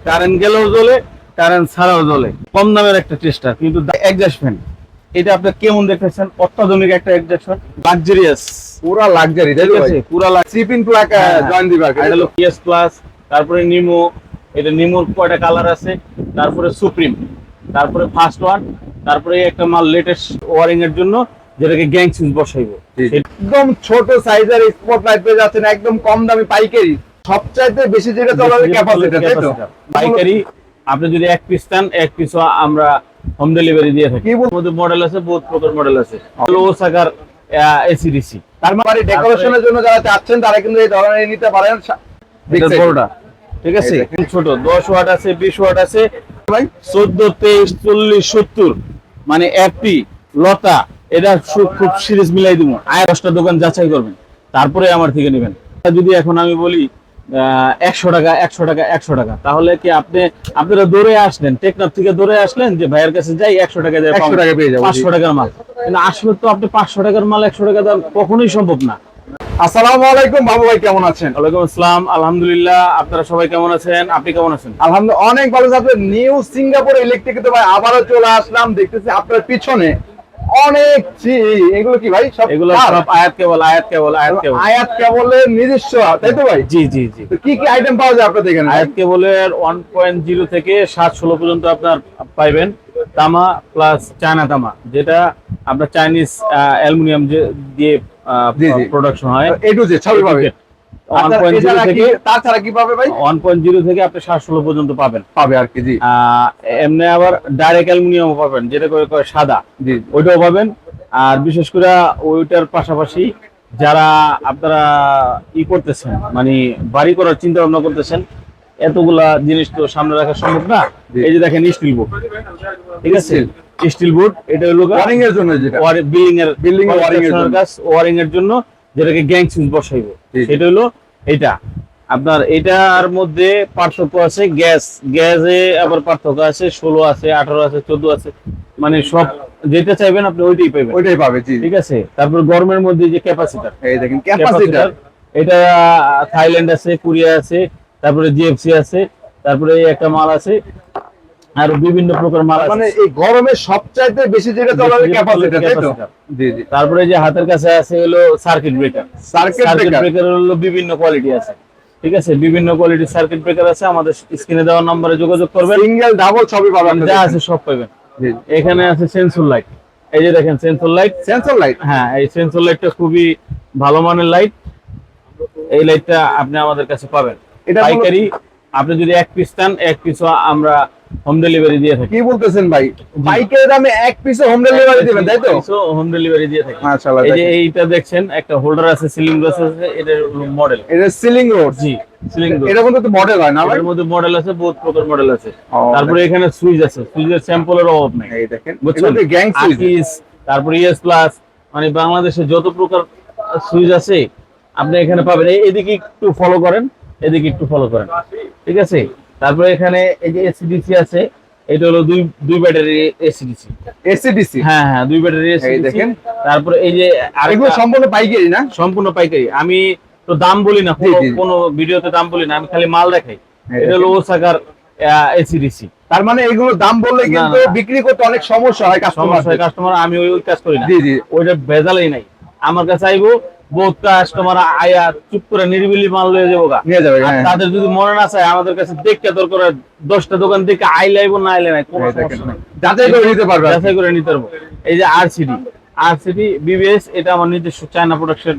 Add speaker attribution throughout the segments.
Speaker 1: Current গেলেও জ্বলে, current ছাড়াও জ্বলে। কম দামের একটা টেস্টার, কিন্তু এক্সজস্ট ফ্যান এটা আপনি কেমন দেখতেছেন? অত্যাধুনিক একটা এক্সজস্ট ফ্যান, লাক্সারিয়াস,
Speaker 2: পুরা লাক্সারি, তাই তো ভাই?
Speaker 1: পুরা
Speaker 2: চিপিন প্লাগ জয়েন দিবা,
Speaker 1: এটা হলো পিএস প্লাস, তারপরে নিমো, এটা নিমোর কয়টা কালার আছে, তারপরে সুপ্রিম, তারপরে ফার্স্ট ওয়ান, তারপরে একটা মাল লেটেস্ট ওয়ারিং এর জন্য যেটাকে গ্যাং সুইচ বসাইবো।
Speaker 2: একদম ছোট সাইজের স্পটলাইট পেয়ে যাচ্ছেন একদম কম দামি পাইকারি। সবচাইতে বেশি যেটা চলে ক্যাপাসিটর, তাই তো?
Speaker 1: পাইকারি আপনি যদি এক পিস চান, এক পিস আমরা হোম ডেলিভারি দিয়ে থাকি। মধ্যে মডেল আছে, বহুত প্রকার মডেল আছে। ওসাকার এসিডিসি,
Speaker 2: তার মানে ডেকোরেশনের জন্য যারা চাচ্ছেন তারা কিন্তু এই ধরনের নিতে পারেন।
Speaker 1: বড়টা ঠিক আছে, ছোট 10 ওয়াট আছে, 20 ওয়াট আছে ভাই, 14, 23, 40, 70, মানে এফপি লতা। এটা খুব সিরিজ মিলাই দিব। 10টা দোকান যাচাই করবেন, তারপরে আমার থেকে নেবেন। যদি এখন আমি বলি 100 টাকা 100 টাকা 100 টাকা, তাহলে কি আপনারা দৌড়ে আসলেন, টেকনাফ থেকে দৌড়ে আসলেন যে ভাইয়ের কাছে যাই 100 টাকা দেয়,
Speaker 2: 100 টাকা পেয়ে যাবো
Speaker 1: 500 টাকার মাল। কিন্তু আসলে তো আপনি 500 টাকার মাল 100 টাকা দেওয়া কখনোই সম্ভব না।
Speaker 2: আসসালামু আলাইকুম বাবু ভাই, কেমন আছেন?
Speaker 1: ওয়ালাইকুম আসসালাম, আলহামদুলিল্লাহ। আপনারা সবাই কেমন আছেন? আপনি কেমন আছেন?
Speaker 2: আলহামদুলিল্লাহ অনেক ভালো আছি। নিউ সিঙ্গাপুর ইলেকট্রিকে তো ভাই আবারও চলে আসলাম। দেখতেছি আপনার পিছনে অনেক এগুলো কি ভাই? সব
Speaker 1: এগুলো সব আয়াত কেবল,
Speaker 2: আয়াত কেবলের নিজস্ব, তাই তো ভাই?
Speaker 1: জি জি জি।
Speaker 2: তো কি কি আইটেম পাওয়া যায় আপনাদের এখানে?
Speaker 1: আয়াত কেবলের 1.0 থেকে 7-16 পর্যন্ত আপনার পাইবেন। তামা প্লাস চায়না তামা, যেটা আপনার চাইনিজ অ্যালুমিনিয়াম দিয়ে প্রোডাকশন হয়।
Speaker 2: এ টু জেড সবই পাবে।
Speaker 1: 1.0 থেকে,
Speaker 2: তাছাড়া কি পাবে ভাই?
Speaker 1: 1.0 থেকে আপনি 7-16 পর্যন্ত পাবেন
Speaker 2: আর কি। জি।
Speaker 1: এমনি আবার ডাইরেক্ট অ্যালুমিনিয়াম পাবেন, যেটা কয় সাদা, জি, ওইটাও পাবেন। আর বিশেষ করে ওইটার পাশাপাশি যারা আপনারা করতেছেন, মানে বাড়ি করার চিন্তা ভাবনা করতেছেন, এতগুলা জিনিস তো সামনে রাখা সম্ভব না। এই যে দেখেন স্টিল বোর্ড, ঠিক আছে, স্টিল বোর্ড, এটা হলো
Speaker 2: ওয়ারিং এর জন্য, যেটা
Speaker 1: বিল্ডিং ওয়ারিং এর জন্য, যেটাকে গ্যাং সুইচ বসাইবো, সেটা হলো এটা। আপনার এটার মধ্যে পার্থক্য আছে, গ্যাসে আবার পার্থক্য আছে, 16 আছে, 18 আছে, 14 আছে, মানে সব যেটা চাইবেন আপনি ওইটাই পাবেন,
Speaker 2: ওইটাই পাবে। জি,
Speaker 1: ঠিক আছে। তারপর গরমের মধ্যে যে ক্যাপাসিটর,
Speaker 2: এই দেখেন ক্যাপাসিটর,
Speaker 1: এটা থাইল্যান্ড আছে, কোরিয়া আছে, তারপরে জিএফসি আছে, তারপরে একটা মাল আছে, আর বিভিন্ন প্রকার মাল আছে।
Speaker 2: মানে এই গরমে সবচাইতে বেশি যেটা চলে ক্যাপাসিটর, তাই তো?
Speaker 1: জি জি। তারপরে যে হাতের কাছে আছে হলো সার্কিট ব্রেকার। সার্কিট ব্রেকার হলো বিভিন্ন কোয়ালিটি আছে, ঠিক আছে, বিভিন্ন কোয়ালিটির সার্কিট ব্রেকার আছে। আমাদের স্ক্রিনে দেওয়া নম্বরে যোগাযোগ করবেন,
Speaker 2: সিঙ্গেল ডাবল সবই পাবেন,
Speaker 1: যা আছে সব পাবেন। এখানে আছে সেন্সর লাইট, এই যে দেখেন সেন্সর লাইট। হ্যাঁ, এই সেন্সর লাইটটা খুবই ভালো মানের লাইট। এই লাইটটা আপনি আমাদের কাছে পাবেন
Speaker 2: এটা
Speaker 1: পাইকারি। আপনি যদি এক পিস চান, এক পিস আমরা হোম ডেলিভারি দিয়ে থাকি।
Speaker 2: কি বলতেছেন ভাই? পাইকারি দামে এক পিসে হোম ডেলিভারি দিবেন, তাই তো?
Speaker 1: হোম ডেলিভারি দিয়ে থাকি।
Speaker 2: মাশাআল্লাহ।
Speaker 1: এই যে এইটা দেখছেন, একটা হোল্ডার আছে, সিলিং রড আছে, এটা মডেল,
Speaker 2: এটা সিলিং রড।
Speaker 1: জি, সিলিং রড।
Speaker 2: এটার মধ্যে তো মডেল হয় না ভাই?
Speaker 1: এর মধ্যে মডেল আছে, বহুত প্রকার মডেল আছে। তারপরে এখানে সুইচ আছে, সুইচের স্যাম্পলের অভাব নাই।
Speaker 2: এই দেখেন,
Speaker 1: বুঝছেন,
Speaker 2: গ্যাং সুইচ,
Speaker 1: তারপরে ইএস প্লাস, মানে বাংলাদেশে যত প্রকার সুইচ আছে আপনি এখানে পাবেন। এদিকে একটু ফলো করেন, এদিকে একটু ফলো করেন, ঠিক আছে। তারপরে এখানে এই যে এসিডিসি আছে, এটা হলো দুই ব্যাটারি এসিডিসি। হ্যাঁ হ্যাঁ, দুই ব্যাটারি এসিডিসি দেখেন। তারপরে এই যে
Speaker 2: আরেকগুলো সম্পূর্ণ পাইকারি না?
Speaker 1: সম্পূর্ণ পাইকারি। আমি তো দাম বলি না, কোনো ভিডিওতে দাম বলি না, আমি খালি মাল দেখাই। এটা হলো ওসাকার এসিডিসি।
Speaker 2: তার মানে এগুলো দাম বললে কিন্তু বিক্রি করতে অনেক সমস্যা হয়
Speaker 1: কাস্টমার। আমি ওই কাজ করি না। জি জি, ওইটা ভেজালই নাই। আমার কাছে আইবো, বহুত কাস্টমার আয়া চুপ করে নিরিবিলি মাল নিয়ে যাবে। তাদের যদি মনে না চায়, আমাদের কাছে দেখতে দরকার 10টা দোকান দেখে আইলাইবো, না আইলে নাই, কোনো সমস্যা নাই, যাচাই করে নিতে পারবো। এই যে আরসিডি বিবিএস, এটা আমার নিজস্ব চায়না প্রোডাকশন।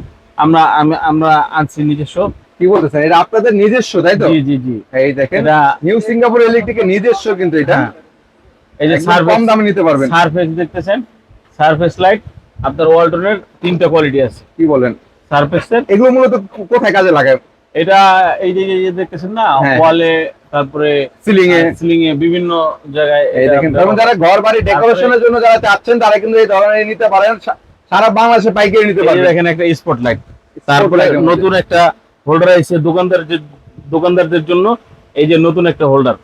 Speaker 1: আমরা আনছি নিজস্ব।
Speaker 2: কি বলতেছেন? এটা আপনাদের নিজস্ব, তাই তো?
Speaker 1: জি জি জি।
Speaker 2: এই দেখেন, এটা নিউ সিঙ্গাপুর ইলেকট্রিকের নিজস্ব, কিন্তু এটা
Speaker 1: এই যে
Speaker 2: কম দামে নিতে পারবেন।
Speaker 1: সারফেস দেখতেছেন, সারফেস লাইট আপনার ওয়ালটনের 3টা কোয়ালিটি আছে।
Speaker 2: কি বলেন?
Speaker 1: সারফেসের
Speaker 2: এগুলো মূলত কোথায় কাজে লাগায়?
Speaker 1: এটা এই যে দেখতেছেন না, ওয়ালে, তারপরে সিলিং এ বিভিন্ন জায়গায়।
Speaker 2: এই দেখেন, যারা ঘর বাড়ি ডেকোরেশনের জন্য যারা চাচ্ছেন, তারা কিন্তু এই ধরনের নিতে পারেন। সারা বাংলাদেশে পাইকারি নিতে পারবেন।
Speaker 1: দেখেন একটা স্পট লাইট, তারপরে নতুন একটা হোল্ডার আছে দোকানদারদের জন্য। এই যে নতুন একটা হোল্ডার,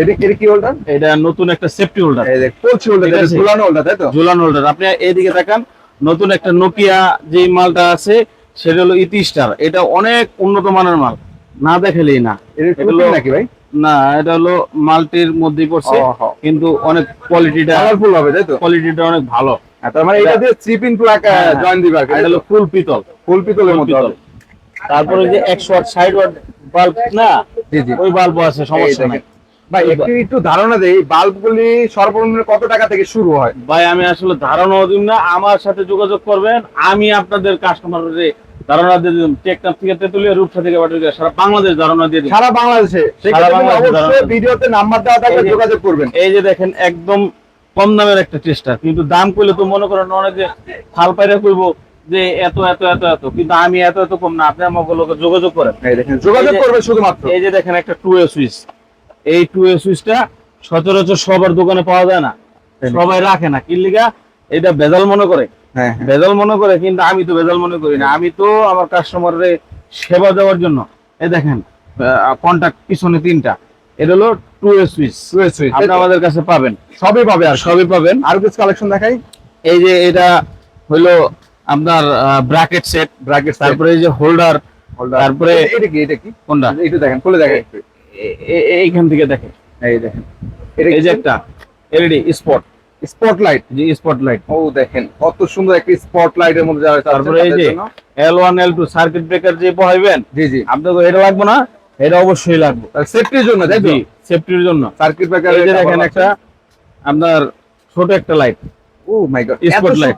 Speaker 2: এটা কি হোল্ডার?
Speaker 1: এটা নতুন একটা সেফটি হোল্ডার,
Speaker 2: এই দেখ পোলছি হোল্ডার, এটা ঝুলানো হোল্ডার, তাই তো? ঝুলানো হোল্ডার।
Speaker 1: আপনি এইদিকে তাকান, নতুন একটা নোকিয়া যে মালটা আছে, সেটা হলো ইতি স্টার। এটা অনেক উন্নত মানের মাল, না দেখালেই না।
Speaker 2: এটা নাকি ভাই?
Speaker 1: না, এটা হলো মাল্টির মধ্যেই পড়ছে,
Speaker 2: ও,
Speaker 1: কিন্তু অনেক কোয়ালিটিটা
Speaker 2: কালারফুল হবে তাই তো?
Speaker 1: অনেক ভালো।
Speaker 2: তার মানে এটা দিয়ে 3 পিন প্লাগ
Speaker 1: হ্যাঁ,
Speaker 2: জয়েন দিবে আর কি,
Speaker 1: এটা হলো ফুল পিতল,
Speaker 2: ফুল পিতলের
Speaker 1: ফুল
Speaker 2: মধ্যে
Speaker 1: পিতল।
Speaker 2: হবে।
Speaker 1: তারপরে যে 100 ওয়াট 60 ওয়াট বাল্ব না,
Speaker 2: জি জি,
Speaker 1: ওই বাল্বও আছে, সমস্যা
Speaker 2: এই
Speaker 1: নাই।
Speaker 2: দেখেন। ভাই একটু ধারণা দেই, বাল্বগুলি সর্বনিম্ন কত টাকা থেকে শুরু হয়?
Speaker 1: ভাই আমি আসলে ধারণা দিই না, আমার সাথে যোগাযোগ করবেন, আমি আপনাদের কাস্টমারের ধারণা দিয়ে দিলাম। টেকনাফ থেকে তেতুলিয়া, রূপসা থেকে বাটুরিয়া, সারা বাংলাদেশ ধারণা দিয়ে দিই।
Speaker 2: সারা বাংলাদেশে? সেক্ষেত্রে কিন্তু
Speaker 1: বাংলাদেশে
Speaker 2: অবশ্যই
Speaker 1: ধারণা।
Speaker 2: ভিডিওতে নাম্বার দেওয়া থাকবে,
Speaker 1: এই যে-
Speaker 2: যোগাযোগ করবেন।
Speaker 1: এই যে দেখেন, একদম কম দামের একটা টেস্টার, কিন্তু দাম কইলে তো মনে করেন অনেকে ফাল পাইরা কইবো যে এত এত এত এত, কিন্তু আমি এত এত কম না, আপনি আমাকে লোকে যোগাযোগ করেন।
Speaker 2: এই দেখেন, যোগাযোগ
Speaker 1: এই যে-
Speaker 2: করবে শুধুমাত্র।
Speaker 1: এই যে দেখেন একটা 2 ওয়ে সুইচ, এই 2 ওয়ে সুইচটা সচরাচর সবার দোকানে পাওয়া যায় না, সবাই রাখে না, কি লিগা? এটা ভেজাল মনে করে,
Speaker 2: হ্যাঁ
Speaker 1: ভেজাল মনে করে, কিন্তু আমি তো ভেজাল মনে করি না, আমি তো আমার কাস্টমারের সেবা দেওয়ার জন্য। এই দেখেন কন্টাক্ট পিছনে 3টা, এটা হলো 2 ওয়ে সুইচ,
Speaker 2: সুইচ
Speaker 1: আপনি আমাদের কাছে পাবেন,
Speaker 2: সবই পাবে। আর
Speaker 1: সবই পাবেন।
Speaker 2: আর কিছু কালেকশন দেখাই।
Speaker 1: এই যে এটা হলো আপনার ব্র্যাকেট সেট,
Speaker 2: ব্র্যাকেট,
Speaker 1: তারপরে এই যে হোল্ডার, তারপরে
Speaker 2: এটা কি
Speaker 1: কোনটা
Speaker 2: একটু দেখেন, খুলে দেখেন।
Speaker 1: এইখান থেকে দেখেন,
Speaker 2: এই দেখেন,
Speaker 1: এই যে একটা এলইডি
Speaker 2: স্পটলাইট।
Speaker 1: স্পটলাইট,
Speaker 2: ও দেখেন কত সুন্দর একটা স্পটলাইটের মধ্যে যারা চাচ্ছেন
Speaker 1: তারপরে এই
Speaker 2: তাদের
Speaker 1: যে
Speaker 2: জন্য।
Speaker 1: L1 L2 সার্কিট ব্রেকার যে বহাইবেন,
Speaker 2: জি জি,
Speaker 1: আপনাকে এটা লাগবে না, এটা অবশ্যই লাগবে
Speaker 2: সেফটির জন্য তাই তো?
Speaker 1: সেফটির জন্য।
Speaker 2: Circuit breaker.
Speaker 1: এই যে দেখেন একটা আপনার ছোট একটা লাইট,
Speaker 2: ও মাই গড,
Speaker 1: স্পটলাইট,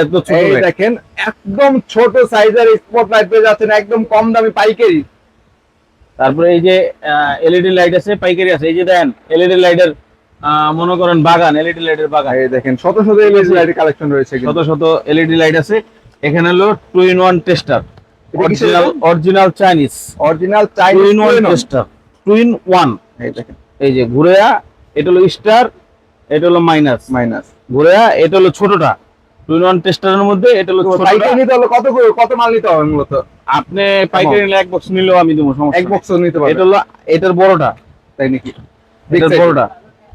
Speaker 1: এত ছোট
Speaker 2: এই
Speaker 1: light।
Speaker 2: দেখেন একদম ছোট সাইজের স্পটলাইট পেয়ে যাচ্ছেন একদম কম দামে পাইকারি।
Speaker 1: তারপরে এই যে এলইডি লাইট আছে, পাইকারি আছে। এই যে দেন এলইডি লাইটের মনে করেন বাগান, এলইডি লাইটের বাগান,
Speaker 2: এই দেখেন শত শত এলইডি লাইটের কালেকশন রয়েছে
Speaker 1: শত
Speaker 2: কিন্তু।
Speaker 1: শত এলইডি লাইট আছে। এখানে হলো 2-in-1 টেস্টার,
Speaker 2: এটা কিসের
Speaker 1: original Chinese
Speaker 2: original
Speaker 1: 2-in-1
Speaker 2: Chinese
Speaker 1: tester, 2-in-1।
Speaker 2: এই দেখেন
Speaker 1: এই যে ঘুরেয়া, এটা হলো স্টার, এটা হলো মাইনাস,
Speaker 2: মাইনাস।
Speaker 1: ঘুরেয়া, এটা হলো ছোটটা। 2-in-1 টেস্টারের মধ্যে এটা হলো ছোটটা।
Speaker 2: পাইকারি নিতে হলে কত মাল নিতে হবে মূলত?
Speaker 1: আপনি পাইকারি নিলে 1 বক্স নিলেও আমি দেবো, সমস্যা
Speaker 2: এক
Speaker 1: নেই।
Speaker 2: বক্স নিতে পারবেন।
Speaker 1: এটা হলো এটার বড়টা,
Speaker 2: তাই নাকি?
Speaker 1: এটার বড়টা,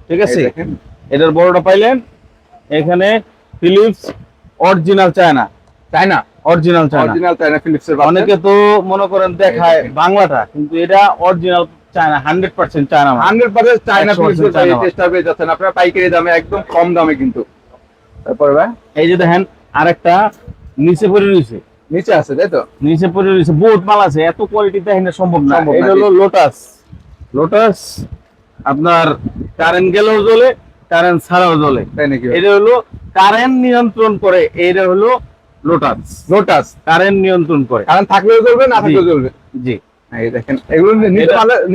Speaker 1: ঠিক আছে?
Speaker 2: এই দেখেন,
Speaker 1: এটার বড়টা পাইলেন। এখানে Philips original China,
Speaker 2: China,
Speaker 1: original China.
Speaker 2: Original China ফিলিপসের।
Speaker 1: অনেকে তো মনে করেন দেখায় বাংলাটা, কিন্তু এটা অরিজিনাল চায়না, 100% চায়না মাল।
Speaker 2: 100% চায়না
Speaker 1: 100%
Speaker 2: ফিলিপসের
Speaker 1: চায়না মাল।
Speaker 2: টেস্টার পেয়ে যাচ্ছেন আপনারা পাইকারি দামে, একদম কম দামে কিন্তু। তারপরে ভাই
Speaker 1: এই যে দেখেন আরেকটা নিচে পড়ে রয়েছে,
Speaker 2: নিচে আছে তাই তো?
Speaker 1: নিচে পড়ে রয়েছে, বহুত মাল আছে, এত কোয়ালিটি দেখেন সম্ভব না।
Speaker 2: সম্ভব না,
Speaker 1: এটা হলো লোটাস, লোটাস আপনার কারেন্ট গেলেও জ্বলে, কারেন্ট ছাড়াও জ্বলে।
Speaker 2: তাই নাকি?
Speaker 1: এটা হলো কারেন্ট নিয়ন্ত্রণ করে, এটা হলো লোটাস,
Speaker 2: লোটাস
Speaker 1: কারেন্ট নিয়ন্ত্রণ করে।
Speaker 2: কারণ থাকলেও চলবে, না
Speaker 1: জি।
Speaker 2: থাকলেও চলবে।
Speaker 1: জি,
Speaker 2: এই দেখেন, এগুলো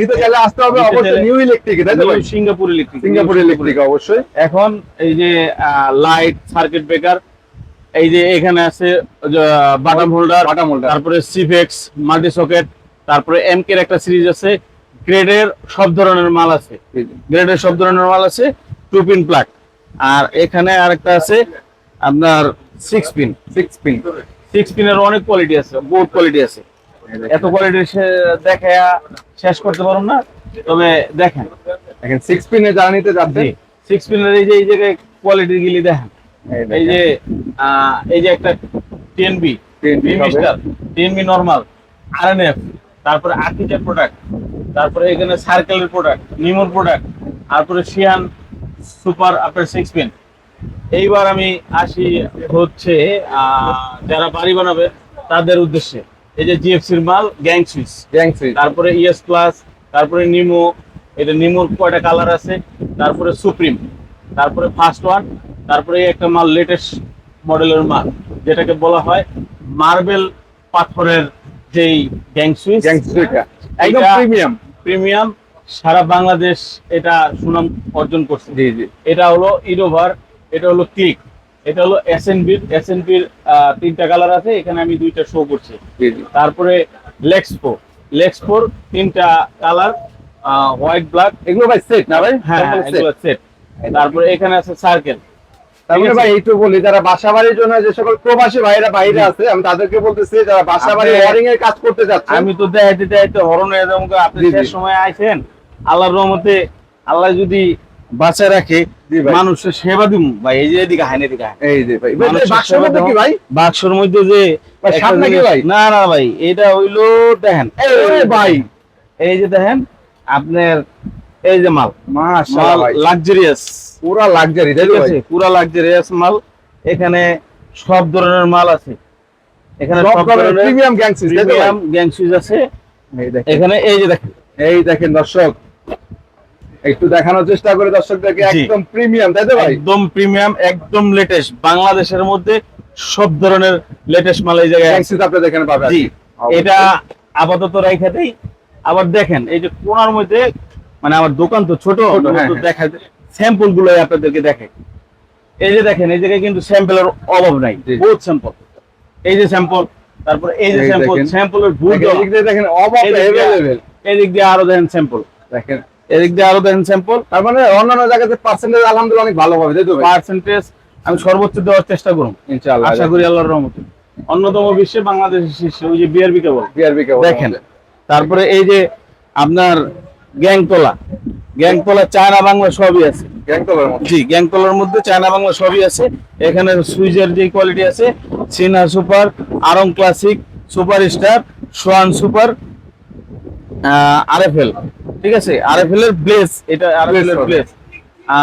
Speaker 2: নিতে চাইলে আসতে হবে
Speaker 1: নিতে
Speaker 2: অবশ্যই
Speaker 1: চাইলে-
Speaker 2: নিউ ইলেকট্রিক, তাই তো ভাই?
Speaker 1: সিঙ্গাপুর ইলেকট্রিক,
Speaker 2: সিঙ্গাপুর ইলেকট্রিক অবশ্যই।
Speaker 1: এখন এই যে লাইট, সার্কিট ব্রেকার, এই যে এখানে আছে বাটাম হোল্ডার,
Speaker 2: বাটাম হোল্ডার।
Speaker 1: তারপরে সিফেক্স মাল্টি সকেট, তারপরে এমকের একটা সিরিজ আছে, গ্রেডের সব ধরনের মাল আছে, গ্রেডের সব ধরনের মাল আছে, 2 পিন প্লাগ। আর এখানে আরেকটা আছে আপনার 6 পিন, 6 পিনের অনেক কোয়ালিটি আছে, বহুত কোয়ালিটি আছে। এত কোয়ালিটি দেখে শেষ করতে পারবো না, তবে দেখেন
Speaker 2: দেখেন 6 পিনে যারা নিতে যাচ্ছে,
Speaker 1: 6 পিনের এই জায়গায় কোয়ালিটি গুলি দেখেন। এই যে একটা টিএনবি,
Speaker 2: TNB হবে।
Speaker 1: মিস্টার টিএনবি নরমাল, আরএনএফ, তারপরে আর্কিটেক্ট প্রোডাক্ট, তারপরে এখানে সার্কেলের প্রোডাক্ট, নিমোর প্রোডাক্ট, তারপরে শিয়ান সুপার আপনার 6 পিন। এইবার আমি আসি হচ্ছে যারা বাড়ি বানাবে তাদের উদ্দেশ্যে। এই যে জিএফসির মাল গ্যাং সুইচ, তারপরে ইএস প্লাস, তারপরে নিমো, এটা নিমোর কয়টা কালার আছে, তারপরে সুপ্রিম, তারপরে ফার্স্ট ওয়ান, তারপরে এই একটা মাল লেটেস্ট মডেলের মাল, যেটাকে বলা হয় মার্বেল পাথরের যেই গ্যাং সুইচ,
Speaker 2: একদম প্রিমিয়াম।
Speaker 1: প্রিমিয়াম, সারা বাংলাদেশ এটা সুনাম অর্জন করছে।
Speaker 2: জি জি,
Speaker 1: এটা হলো ইনোভার, এটা হলো ক্লিক, এটা হলো এসএনবির 3টা কালার আছে, এখানে আমি 2টা শো করছি।
Speaker 2: জি জি।
Speaker 1: তারপরে লেক্সপোর 3টা কালার, হোয়াইট ব্ল্যাক।
Speaker 2: এগুলো ভাই সেট না ভাই?
Speaker 1: হ্যাঁ, এগুলো সেট। তারপরে এখানে আছে সার্কেল।
Speaker 2: তারপরে ভাই একটু বলি, যারা বাসা বাড়ির জন্য যে সকল প্রবাসী ভাইরা বাইরে আছে, আমি তাদেরকে বলতেছি যারা বাসা বাড়ি ওয়ারিং এর কাজ করতে যাচ্ছে।
Speaker 1: আমি তো দেখাইতে হরণ হয়ে যাবো, আপনি
Speaker 2: জি, জি।
Speaker 1: শেষ সময় আইছেন, আল্লাহর রহমতে আল্লাহ যদি বাঁচায় রাখে,
Speaker 2: জি ভাই।
Speaker 1: মানুষের সেবা দিব ভাই। এই যে এদিকে হাইন, এদিকে হাইন।
Speaker 2: এই যে ভাই,
Speaker 1: মানুষের
Speaker 2: বাক্সের
Speaker 1: সেবা
Speaker 2: মধ্যে কি
Speaker 1: দেওয়া-
Speaker 2: ভাই?
Speaker 1: বাক্সর মধ্যে যে
Speaker 2: ভাই,
Speaker 1: একটা
Speaker 2: সাপ নাকি
Speaker 1: জিনিস-
Speaker 2: ভাই?
Speaker 1: না না ভাই, এটা হইলো দেখেন,
Speaker 2: এই ভাই,
Speaker 1: এই যে দেখেন আপনার এই যে মাল
Speaker 2: মাশাআল্লাহ ভাই,
Speaker 1: লাক্সারিয়াস,
Speaker 2: পুরা লাক্সারি, তাই তো ভাই?
Speaker 1: পুরা লাক্সারিয়াস মাল। এখানে সব ধরনের মাল আছে, এখানে
Speaker 2: সব
Speaker 1: সব
Speaker 2: ধরনের
Speaker 1: ধরনের
Speaker 2: প্রিমিয়াম গ্যাং সুইচ, তাই তো ভাই?
Speaker 1: প্রিমিয়াম গ্যাং সুইচ আছে।
Speaker 2: এই দেখেন,
Speaker 1: এখানে এই যে দেখেন,
Speaker 2: এই দেখেন দর্শক, একটু দেখানোর চেষ্টা করে দর্শকদেরকে,
Speaker 1: জি।
Speaker 2: একদম প্রিমিয়াম, তাই তো ভাই?
Speaker 1: একদম প্রিমিয়াম, একদম লেটেস্ট, বাংলাদেশের মধ্যে সব ধরনের লেটেস্ট মাল এই জায়গায়
Speaker 2: গ্যাং
Speaker 1: আছে।
Speaker 2: সুইচ আপনারা এখানে পাবেন।
Speaker 1: জি, এটা আপাতত রাইখাতেই। আবার দেখেন এই যে কোনার মধ্যে, মানে আমার দোকান তো ছোট,
Speaker 2: হ্যাঁ,
Speaker 1: তো
Speaker 2: হ্যাঁ।
Speaker 1: দেখা স্যাম্পল গুলো আপনাদেরকে দেখে। এই যে দেখেন, এই জায়গায় কিন্তু স্যাম্পলের অভাব নাই,
Speaker 2: জি।
Speaker 1: বহুত স্যাম্পল। এই যে স্যাম্পল, তারপরে এই যে
Speaker 2: এই
Speaker 1: স্যাম্পল,
Speaker 2: দেখেন।
Speaker 1: স্যাম্পলের ভুল
Speaker 2: দেখেন, এদিক দিয়ে দেখেন অবাক
Speaker 1: এদিক দিয়ে-
Speaker 2: অ্যাভেলেবেল,
Speaker 1: এদিক দিয়ে আরো দেখেন স্যাম্পল,
Speaker 2: দেখেন।
Speaker 1: এদিক দিয়ে আরো দেখেন স্যাম্পল।
Speaker 2: তার মানে অন্যান্য জায়গাতে পার্সেন্টেজ আলহামদুলিল্লাহ অনেক ভালো পাবে, তাই তো ভাই?
Speaker 1: পার্সেন্টেজ আমি সর্বোচ্চ দেওয়ার চেষ্টা করুন,
Speaker 2: ইনশাআল্লাহ,
Speaker 1: আশা করি আল্লাহর রহমতে। অন্যতম বিশ্বে বাংলাদেশের শীর্ষে ওই যে বিআরবি কেবল
Speaker 2: বিআরবি কে
Speaker 1: দেখেন। তারপরে এই যে আপনার গ্যাংতলা, গ্যাংতলা চায়না বাংলা সবই আছে।
Speaker 2: গ্যাং কলার মধ্যে
Speaker 1: জি, গ্যাংতলার মধ্যে চায়না বাংলা সবই আছে। এখানে সুইজের যে কোয়ালিটি আছে, Sinha super, Aarong classic, super star, swan super, RFL, ঠিক আছে, আরএফএল এর ব্লেজ, এটা আরএফএল এর ব্লেজ।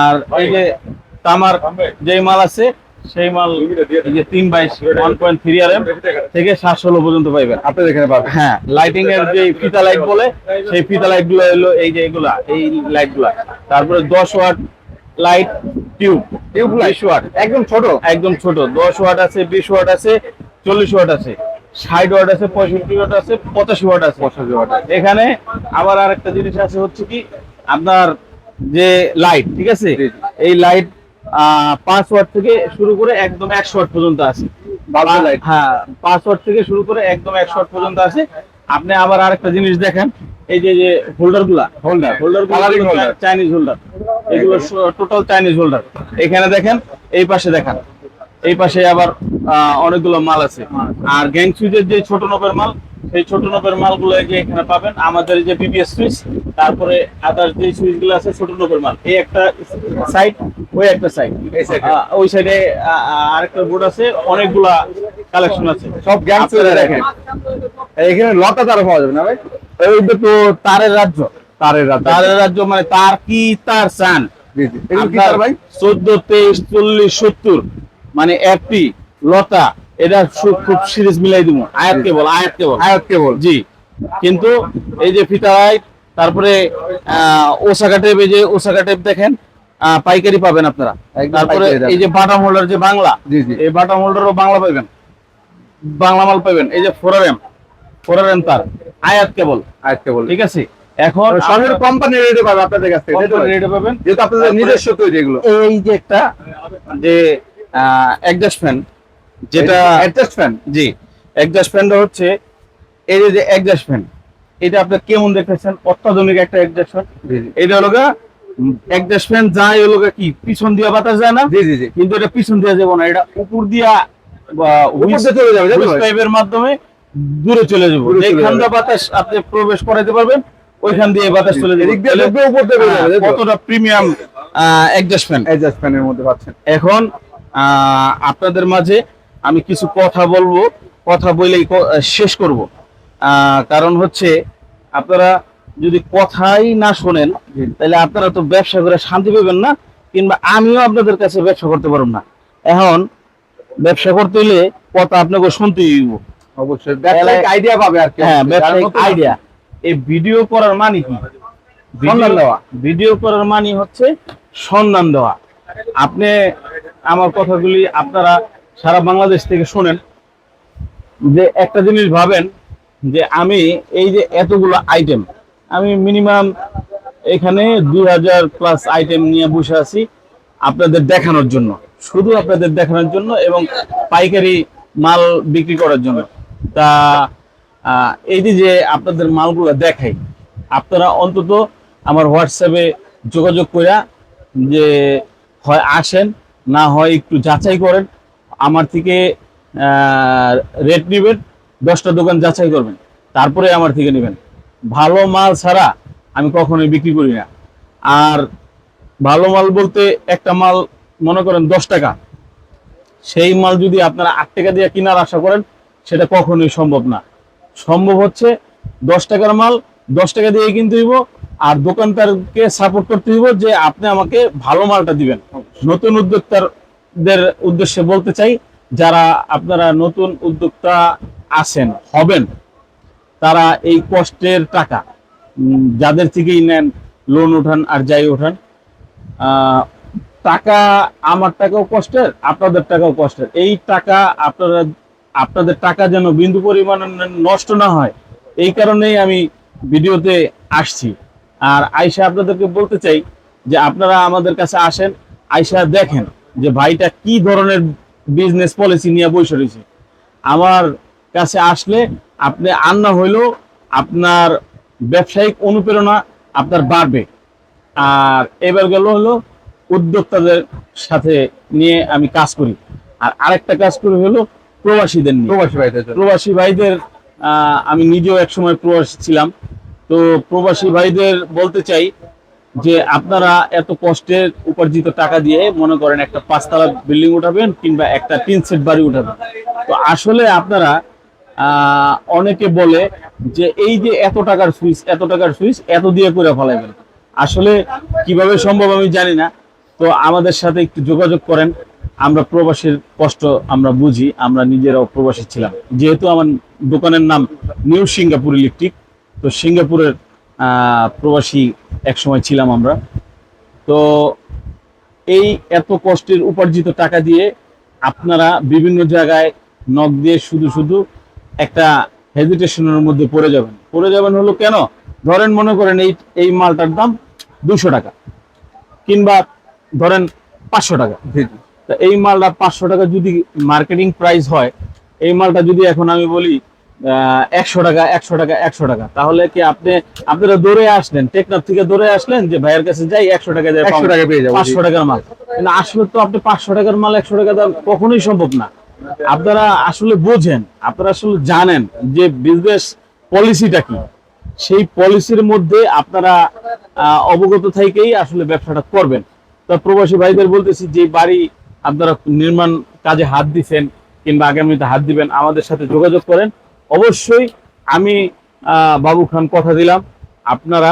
Speaker 1: আর এই যে তামার যেই মাল আছে সেই মাল এই যে 322 1.3 আরএম থেকে 716 পর্যন্ত পাইবেন।
Speaker 2: আপনাদের এখানে পাবেন।
Speaker 1: হ্যাঁ, লাইটিং এর যে ফিতা লাইট বলে, সেই ফিতা লাইট গুলো হলো এই যে এগুলা, এই লাইট গুলা। তারপরে 10 watt light tube,
Speaker 2: tube light
Speaker 1: 20 watt,
Speaker 2: একদম ছোট,
Speaker 1: একদম ছোট। 10 ওয়াট আছে, 20 ওয়াট আছে, 40 ওয়াট আছে, 60 ওয়াট আছে, 65 ওয়াট আছে, 85 ওয়াট আছে।
Speaker 2: 85 ওয়াট।
Speaker 1: এখানে আবার আরেকটা জিনিস আছে, হচ্ছে কি আপনার যে লাইট, ঠিক আছে,
Speaker 2: জি, জি।
Speaker 1: এই লাইট 5 ওয়াট থেকে শুরু করে একদম 100 ওয়াট পর্যন্ত আছে।
Speaker 2: বাল্বের লাইট।
Speaker 1: হ্যাঁ, 5 ওয়াট থেকে শুরু করে একদম 100 ওয়াট পর্যন্ত আছে। আপনি আবার আরেকটা জিনিস দেখেন, এই যে যে হোল্ডার গুলা,
Speaker 2: holder colouring holder,
Speaker 1: Chinese holder, এগুলো টোটাল চাইনিজ হোল্ডার। এখানে দেখেন, এই পাশে দেখান, এই পাশে আবার অনেকগুলো মাল আছে। আর গ্যাং সুইচের যে ছোট নবের মাল, সেই ছোট নবের মালগুলো এই যে এখানে পাবেন। আমাদের এই যে বিবিএস সুইচ, তারপরে আদার যে সুইচ গুলো আছে ছোট নবের মাল, এই একটা সাইড, ওই একটা সাইড,
Speaker 2: এই সাইডে।
Speaker 1: ওই সাইডে আরেকটা বোর্ড আছে, অনেকগুলা কালেকশন আছে।
Speaker 2: সব গ্যাং সুইচ
Speaker 1: আপনারা
Speaker 2: দেখেন। এখানে লতা তার পাওয়া যাবে না ভাই?
Speaker 1: এইটা তো তারের রাজ্য,
Speaker 2: তারের রাত,
Speaker 1: তারের রাজ্য, মানে তার কি তার চান।
Speaker 2: জি জি। এগুলো কি
Speaker 1: আপনার
Speaker 2: তার ভাই?
Speaker 1: 14, 23, 40, 70, মানে এফটি, লতা, এটা খুব সিরিজ মিলাই দিব। আয়াত কেবল, আয়াত কেবল,
Speaker 2: আয়াত কেবল।
Speaker 1: জি। কিন্তু এই যে ফিতা লাইট, তারপরে ওসাকা টেপ, এই যে ওসাকা টেপ দেখেন, পাইকারি পাবেন আপনারা।
Speaker 2: একদম
Speaker 1: তারপরে
Speaker 2: পাইকারি দাম।
Speaker 1: এই যে বাটাম হোল্ডার যে বাংলা,
Speaker 2: জি, জি।
Speaker 1: এই বাটাম হোল্ডারও বাংলা পাবেন, বাংলা মাল পাবেন। এই যে 4RM তার, আয়াত কেবল,
Speaker 2: আয়াত কেবল।
Speaker 1: ঠিক আছে। এখন
Speaker 2: সরকারি কোম্পানির রেটে পাবে আপনাদের কাছ থেকে, তাই তো ভাই?
Speaker 1: রেটে পাবেন।
Speaker 2: যেহেতু আপনাদের
Speaker 1: তারপরে
Speaker 2: নিজস্ব তৈরি এগুলো।
Speaker 1: এই যে একটা যে অ্যাডজাস্ট ফ্যান, যেটা
Speaker 2: অ্যাডজাস্ট ফ্যান।
Speaker 1: জি, অ্যাডজাস্ট ফ্যানটা হচ্ছে এই যে অ্যাডজাস্ট ফ্যান, এটা আপনি কেমন দেখতেছেন, অত্যাধুনিক একটা অ্যাডজাস্ট ফ্যান।
Speaker 2: জি জি।
Speaker 1: এটা হলো অ্যাডজাস্ট ফ্যান যায় হলো কি, পিছন দিয়ে বাতাস যায় না,
Speaker 2: জি জি জি।
Speaker 1: কিন্তু এটা পিছন দিয়ে যাবে না, এটা উপর দিয়া
Speaker 2: উপর দিয়ে চলে যাবে, তাই তো ভাই?
Speaker 1: পাইপের মাধ্যমে দূরে চলে যাবে।
Speaker 2: দূরে চলে
Speaker 1: যেখান
Speaker 2: যাবে।
Speaker 1: দিয়ে বাতাস আপনি প্রবেশ করাতে পারবেন, ওইখান দিয়ে বাতাস চলে যাবে।
Speaker 2: এদিক দিয়ে ঢুকবে, উপর দিয়ে বের হবে, তাই তো?
Speaker 1: কতটা প্রিমিয়াম অ্যাডজাস্ট ফ্যান।
Speaker 2: অ্যাডজাস্ট ফ্যানের মধ্যে পাচ্ছেন।
Speaker 1: এখন আপনাদের মাঝে আমি কিছু কথা বলবো, কথা বলেই শেষ করব। কারণ হচ্ছে, আপনারা যদি কথাই না শোনেন, তাহলে আপনারা তো ব্যবসা করে শান্তি পাবেন না, কিংবা আমিও আপনাদের কাছে ব্যবসা করতে পারবো না। এখন ব্যবসা করতে হলে কথা আপনাকে শুনতেই হইব।
Speaker 2: অবশ্যই ব্যবসায়িক আইডিয়া পাবে আর কি।
Speaker 1: হ্যাঁ,
Speaker 2: যার
Speaker 1: ব্যবসায়িক
Speaker 2: মতো-
Speaker 1: আইডিয়া। এই ভিডিও করার মানে কি?
Speaker 2: সম্মান দেওয়া।
Speaker 1: ভিডিও করার মানে হচ্ছে সম্মান দেওয়া। আপনি আমার কথাগুলি আপনারা সারা বাংলাদেশ থেকে শোনেন, যে একটা জিনিস ভাবেন, যে আমি এই যে এতগুলো আইটেম, আমি মিনিমাম এখানে 2000+ আইটেম নিয়ে বসে আছি আপনাদের দেখানোর জন্য, শুধু আপনাদের দেখানোর জন্য, এবং পাইকারি মাল বিক্রি করার জন্য। তা এই যে আপনাদের মালগুলো দেখাই, আপনারা অন্তত আমার হোয়াটসঅ্যাপে যোগাযোগ কইরা, যে হয় আসেন, না হয় একটু যাচাই করেন, আমার থেকে রেট নেবেন, 10টা দোকান যাচাই করবেন, তারপরে আমার থেকে নেবেন। ভালো মাল ছাড়া আমি কখনোই বিক্রি করি না। আর ভালো মাল বলতে, একটা মাল মনে করেন 10 টাকা, সেই মাল যদি আপনারা 8 টাকা দিয়ে কেনার আশা করেন, সেটা কখনোই সম্ভব না। সম্ভব হচ্ছে 10 টাকার মাল 10 টাকা দিয়ে কিনতে হইব, আর দোকানদারকে সাপোর্ট করতে দিব যে আপনি আমাকে ভালো মালটা দিবেন। নতুন উদ্যোক্তাদের উদ্দেশ্যে বলতে চাই, যারা আপনারা নতুন উদ্যোক্তা আছেন হবেন, তারা এই কষ্টের টাকা যাদের থেকেই নেন, লোন উঠান আর যাই উঠান, টাকা আমার টাকাও কষ্টের, আপনাদের টাকাও কষ্টের। এই টাকা আপনাদের টাকা যেন বিন্দু পরিমাণ নষ্ট না হয়, এই কারণেই আমি ভিডিওতে আসছি। আর আয়শা আপনাদেরকে বলতে চাই যে আপনারা আমাদের কাছে আসেন, আয়শা দেখেন যে ভাইটা কি ধরনের বিজনেস পলিসি নিয়ে বসে রয়েছে। আমার কাছে আসলে আপনি আর না হইলেও আপনার ব্যবসায়িক অনুপ্রেরণা আপনার বাড়বে। আর এবার গেল হলো উদ্যোক্তাদের সাথে নিয়ে আমি কাজ করি। আর আরেকটা কাজ করি হলো প্রবাসীদের নিয়ে। প্রবাসী ভাইদের আমি নিজেও একসময় প্রবাসী ছিলাম। তো প্রবাসী ভাইদের বলতে চাই যে আপনারা এত কষ্টের উপার্জিত টাকা দিয়ে মনে করেন একটা 5 তলা বিল্ডিং উঠাবেন কিংবা একটা 3 সেট বাড়ি উঠাবেন। তো আসলে আপনারা অনেকে বলে যে এই যে এত টাকার সুইচ এত দিয়ে করে ফেলাইবেন। আসলে কিভাবে সম্ভব আমি জানি না। তো আমাদের সাথে একটু যোগাযোগ করেন। আমরা প্রবাসীর কষ্ট আমরা বুঝি, আমরা নিজেরাও প্রবাসী ছিলাম। যেহেতু আমার দোকানের নাম নিউ সিঙ্গাপুর ইলেকট্রিক, তো সিঙ্গাপুরের প্রবাসী এক সময় ছিলাম আমরা। তো এই এত কষ্টের উপার্জিত টাকা দিয়ে আপনারা বিভিন্ন জায়গায় নক দিয়ে শুধু একটা হেজিটেশনের মধ্যে পড়ে যাবেন হলো কেন? ধরেন মনে করেন এই মালটার দাম 200 টাকা কিংবা ধরেন 500 টাকা। তা এই মালটা 500 টাকা যদি মার্কেটিং প্রাইস হয়, এই মালটা যদি এখন আমি বলি 100 টাকা 100 টাকা, তাহলে কি আপনারা দৌড়ে আসলেন, টেকনাফ থেকে দৌড়ে আসলেন যে ভাইয়ের কাছে যাই 100 টাকা দিয়ে
Speaker 2: 100 টাকা পেয়ে যাবো
Speaker 1: 500 টাকার মাল। কিন্তু আসলে তো আপনি 500 টাকার মাল 100 টাকা দাম কখনোই সম্ভব না। আপনারা আসলে বোঝেন, আপনারা আসলে জানেন যে বিজনেস পলিসিটা কি। সেই পলিসির মধ্যে আপনারা অবগত থেকেই আসলে ব্যবসাটা করবেন। তো প্রবাসী ভাইদের বলতেছি, যে বাড়ি আপনারা নির্মাণ কাজে হাত দিচ্ছেন কিংবা আগামীতে হাত দিবেন, আমাদের সাথে যোগাযোগ করেন। অবশ্যই আমি বাবু খান কথা দিলাম, আপনারা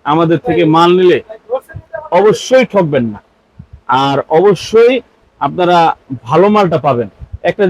Speaker 1: আমাদের থেকে মাল নিলে অবশ্যই ঠকবেন না, আর অবশ্যই আপনারা ভালো মালটা পাবেন। একটা